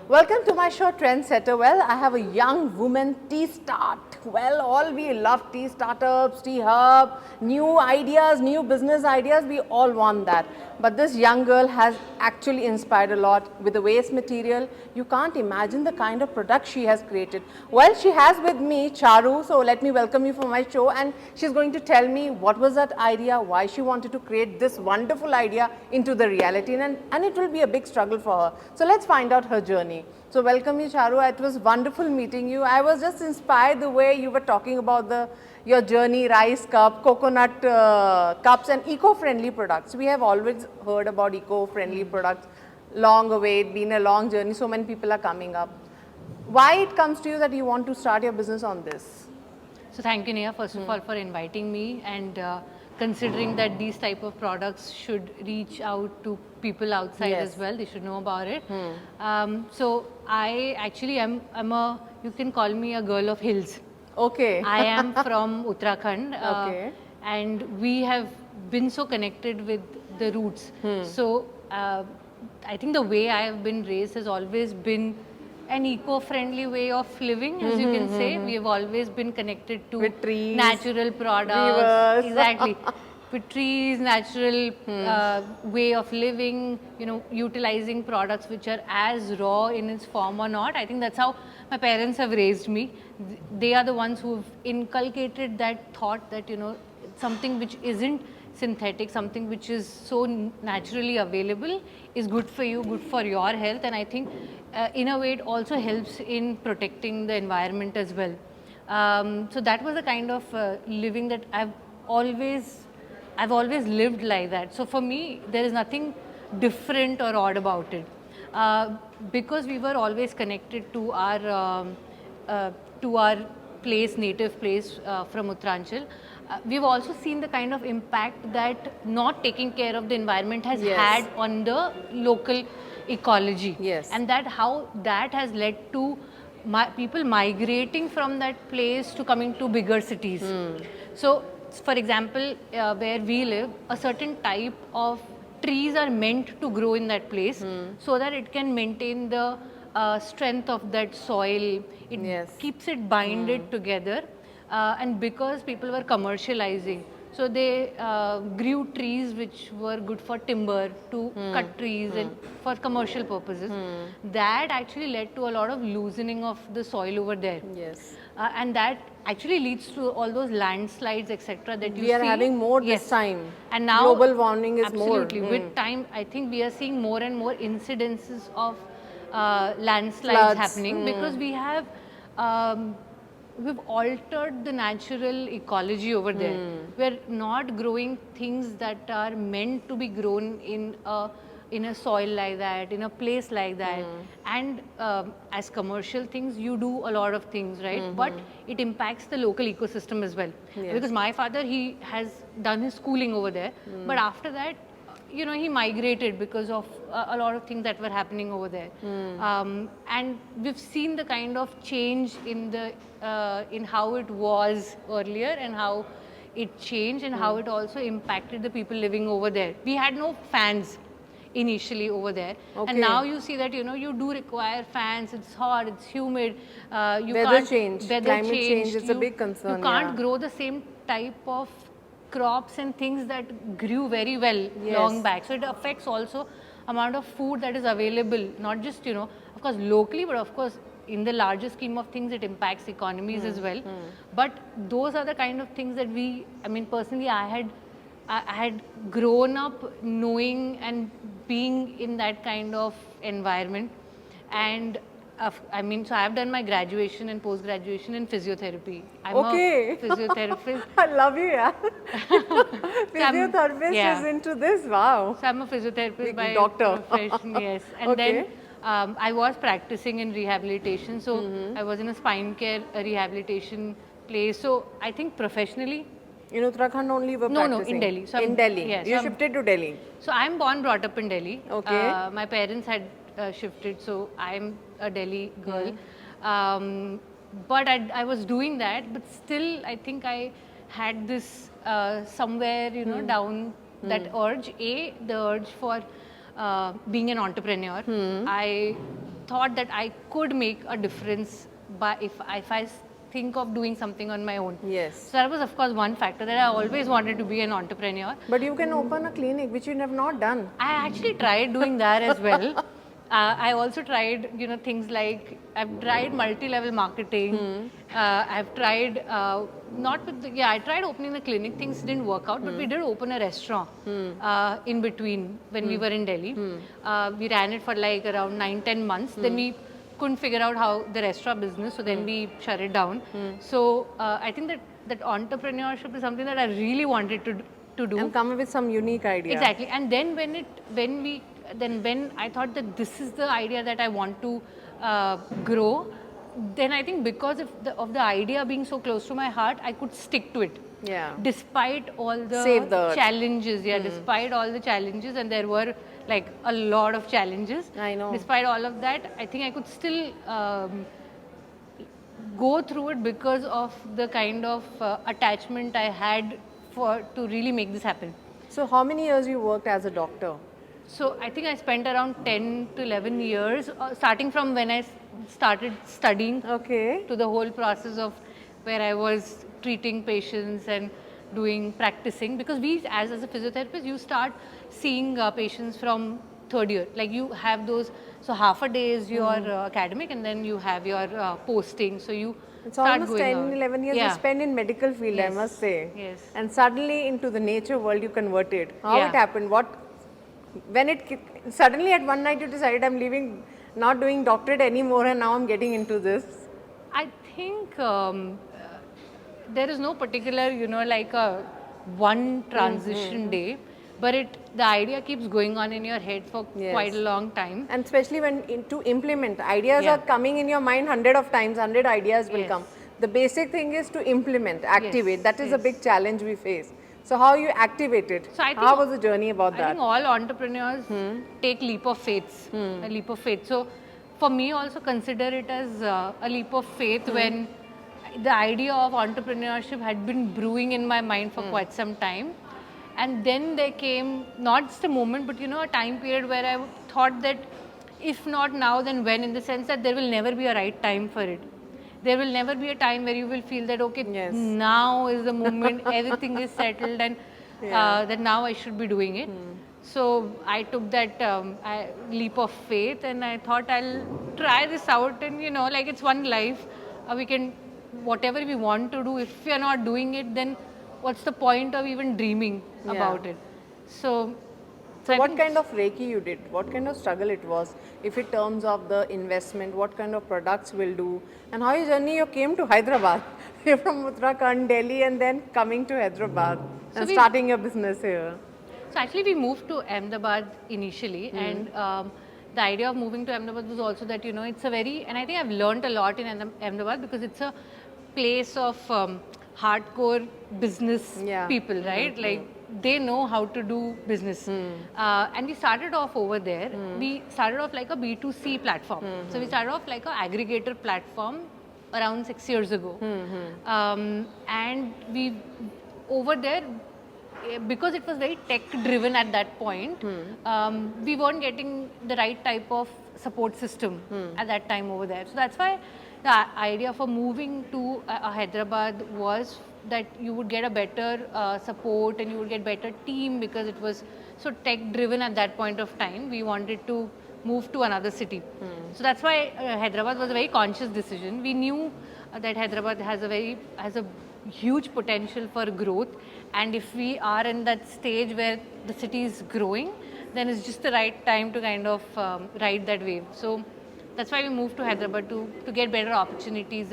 Welcome to my show Trendsetter. Well, I have a young woman tea start. Well, all we love tea startups, tea hub, new ideas, new business ideas. We all want that. But this young girl has actually inspired a lot with the waste material. You can't imagine the kind of product she has created. Well, she has with me Charu. So let me welcome you for my show. And she's going to tell me what was that idea, why she wanted to create this wonderful idea into the reality. And it will be a big struggle for her. So let's find out her journey. So welcome you, Charu. It was wonderful meeting you. I was just inspired the way you were talking about your journey, rice cup, coconut cups and eco-friendly products. We have always heard about eco-friendly products, long away, been a long journey, so many people are coming up. Why it comes to you that you want to start your business on this? So thank you, Neha, first of all, for inviting me and considering that these type of products should reach out to people outside as well. They should know about it. So I actually am you can call me a girl of hills. Okay. I am from Uttarakhand. And we have been so connected with the roots. So I think the way I have been raised has always been an eco-friendly way of living, as you can say. We have always been connected to with trees, natural products. Rivers. Exactly. With trees, natural way of living, utilizing products which are as raw in its form or not. I think that's how my parents have raised me. They are the ones who have inculcated that thought that, something which isn't synthetic, something which is so naturally available is good for you, good for your health, and I think in a way it also helps in protecting the environment as well. So that was the kind of living that I've always lived like that. So for me, there is nothing different or odd about it, because we were always connected to our place, native place from Uttaranchal. We've also seen the kind of impact that not taking care of the environment has had on the local ecology. And how that has led to people migrating from that place to coming to bigger cities. So, for example, where we live, a certain type of trees are meant to grow in that place so that it can maintain the strength of that soil. It keeps it binded together. And because people were commercializing, so they grew trees which were good for timber, to cut trees and for commercial purposes. That actually led to a lot of loosening of the soil over there. And that actually leads to all those landslides, etc. that you see. We are having more this time. And now global warming is more. Absolutely. With time, I think we are seeing more and more incidences of landslides happening because we have we've altered the natural ecology over there. We're not growing things that are meant to be grown in a soil like that, in a place like that. And as commercial things, you do a lot of things, right? But it impacts the local ecosystem as well. Because my father, he has done his schooling over there, but after that, he migrated because of a lot of things that were happening over there. And we've seen the kind of change in how it was earlier and how it changed and how it also impacted the people living over there. We had no fans initially over there, and now you see that you do require fans. It's hot, it's humid, weather change, climate change is a big concern. You can't grow the same type of crops and things that grew very well long back. So it affects also amount of food that is available, not just of course locally, but of course in the larger scheme of things it impacts economies as well. But those are the kind of things that personally I had grown up knowing and being in that kind of environment. And so I have done my graduation and post-graduation in physiotherapy. I'm a physiotherapist. I love you, yeah. Physiotherapist is into this, wow. So I'm a physiotherapist by profession, yes. And then I was practicing in rehabilitation. So I was in a spine care rehabilitation place. So I think professionally, in Uttarakhand only you were practicing? No, in Delhi. So in Delhi. Yes, you shifted to Delhi. So I'm born, brought up in Delhi. My parents had shifted, so I'm a Delhi girl. But I was doing that, but still I think I had this somewhere, down that urge, the urge for being an entrepreneur. I thought that I could make a difference by if I think of doing something on my own. Yes. So that was of course one factor, that I always wanted to be an entrepreneur. But you can open a clinic, which you have not done. I actually tried doing that as well. I also tried, things like I've tried multi-level marketing. I've tried I tried opening the clinic. Things didn't work out, but we did open a restaurant in between when we were in Delhi. We ran it for like around 9-10 months. Then we couldn't figure out how the restaurant business, so then we shut it down. So I think that entrepreneurship is something that I really wanted to do. And come up with some unique idea. Exactly. And then when I thought that this is the idea that I want to grow, then I think because of the idea being so close to my heart, I could stick to it. Yeah. Despite all Save the the earth. challenges, despite all the challenges, and there were like a lot of challenges. I know. Despite all of that, I think I could still go through it because of the kind of attachment I had to really make this happen. So how many years you worked as a doctor? So I think I spent around 10 to 11 years, starting from when I started studying Okay. to the whole process of where I was treating patients and practicing. Because as a physiotherapist, you start seeing patients from third year. Like you have those, so half a day is your academic, and then you have your posting. So you It's start almost going 10, out. 11 years you spend in medical field, I Yes. must say. Yes. And suddenly into the nature world you converted. How Yeah. it happened? Suddenly at one night you decided I'm leaving, not doing doctorate anymore, and now I'm getting into this. I think there is no particular, like a one transition day, but the idea keeps going on in your head for Yes. quite a long time. And especially to implement, ideas Yeah. are coming in your mind 100 of times, 100 ideas will Yes. come. The basic thing is to implement, activate. Yes, That is a yes. big challenge we face. So how you activated? So I How think- was the journey about I that? think all entrepreneurs take leap of faith, a leap of faith. So for me, also consider it as a leap of faith when the idea of entrepreneurship had been brewing in my mind for quite some time. And then there came not just a moment, but a time period where I thought that if not now, then when, in the sense that there will never be a right time for it. There will never be a time where you will feel that, okay, Yes. now is the moment, everything is settled, and that now I should be doing it. So I took that leap of faith, and I thought I'll try this out, and like it's one life. We can, whatever we want to do, if we are not doing it, then what's the point of even dreaming about it? So I What think kind of Reiki you did? What kind of struggle it was? If in terms of the investment, what kind of products will do? And how your journey you came to Hyderabad? You're from Uttarakhand, Delhi, and then coming to Hyderabad and we- starting your business here. So actually we moved to Ahmedabad initially, and the idea of moving to Ahmedabad was also that, it's a very, and I think I've learned a lot in Ahmedabad because it's a place of hardcore business Yeah. people, right? Like they know how to do business. And we started off over there. We started off like a B2C platform. So we started off like an aggregator platform around 6 years ago. And we, over there, because it was very tech driven at that point, we weren't getting the right type of support system at that time over there. So that's why the idea for moving to Hyderabad was that you would get a better support and you would get better team, because it was so tech driven at that point of time. We wanted to move to another city. So that's why Hyderabad was a very conscious decision. We knew that Hyderabad has a huge potential for growth, and if we are in that stage where the city is growing, then it's just the right time to kind of ride that wave. So that's why we moved to Hyderabad, to get better opportunities